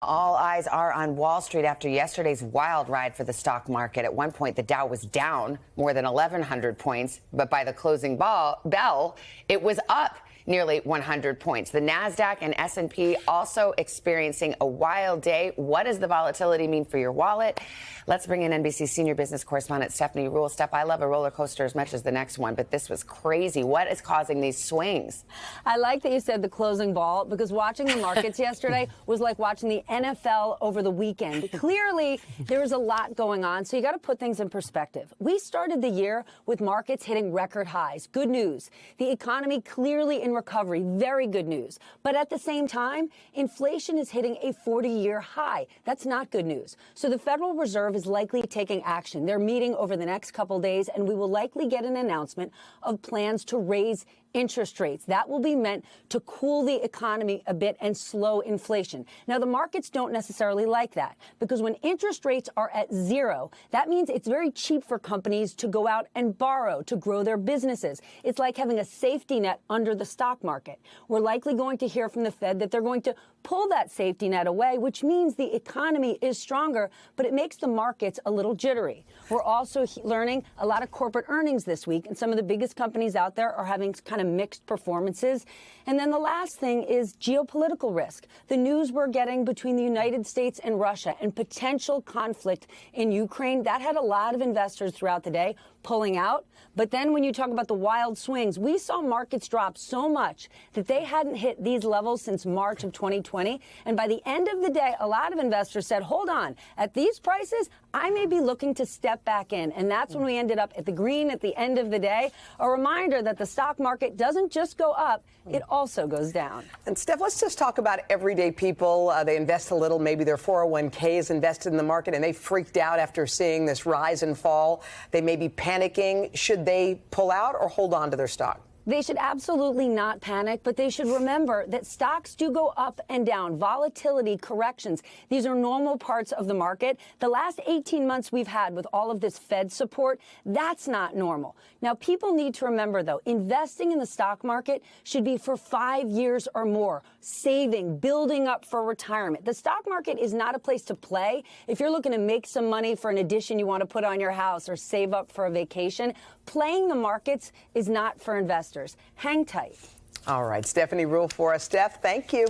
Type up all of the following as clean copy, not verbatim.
All eyes are on Wall Street after yesterday's wild ride for the stock market. At one point, the Dow was down more than 1,100 points, but by the closing bell, it was up nearly 100 points. The Nasdaq and S&P also experiencing a wild day. What does the volatility mean for your wallet? Let's bring in NBC senior business correspondent Stephanie Ruhle. Steph, I love a roller coaster as much as the next one, but this was crazy. What is causing these swings? I like that you said the closing ball, because watching the markets yesterday was like watching the NFL over the weekend. Clearly, there was a lot going on, so you got to put things in perspective. We started the year with markets hitting record highs. Good news. The economy clearly in recovery. Very good news. But at the same time, inflation is hitting a 40-year high. That's not good news. So the Federal Reserve is likely taking action. They're meeting over the next couple days, and we will likely get an announcement of plans to raise interest rates. That will be meant to cool the economy a bit and slow inflation. Now, the markets don't necessarily like that, because when interest rates are at zero, that means it's very cheap for companies to go out and borrow to grow their businesses. It's like having a safety net under the stock market. We're likely going to hear from the Fed that they're going to pull that safety net away, which means the economy is stronger, but it makes the markets a little jittery. We're also learning a lot of corporate earnings this week, and some of the biggest companies out there are having kind of mixed performances. And then the last thing is geopolitical risk. The news we're getting between the United States and Russia and potential conflict in Ukraine, that had a lot of investors throughout the day pulling out. But then when you talk about the wild swings, we saw markets drop so much that they hadn't hit these levels since March of 2020. And by the end of the day, a lot of investors said, hold on, at these prices, I may be looking to step back in. And that's when we ended up at the green at the end of the day. A reminder that the stock market doesn't just go up, it also goes down. And Steph, let's just talk about everyday people. They invest a little, maybe their 401k is invested in the market, and they freaked out after seeing this rise and fall. They may be panicking. Should they pull out or hold on to their stock? They should absolutely not panic, but they should remember that stocks do go up and down. Volatility, corrections, these are normal parts of the market. The last 18 months we've had with all of this Fed support, that's not normal. Now, people need to remember, though, investing in the stock market should be for 5 years or more, saving, building up for retirement. The stock market is not a place to play. If you're looking to make some money for an addition you want to put on your house or save up for a vacation, playing the markets is not for investors. Hang tight. All right, Stephanie Ruhle for us. Steph, thank you.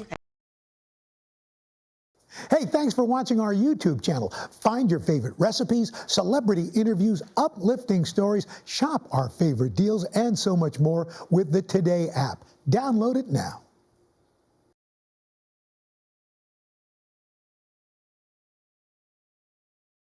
Hey, thanks for watching our YouTube channel. Find your favorite recipes, celebrity interviews, uplifting stories, shop our favorite deals, and so much more with the Today app. Download it now.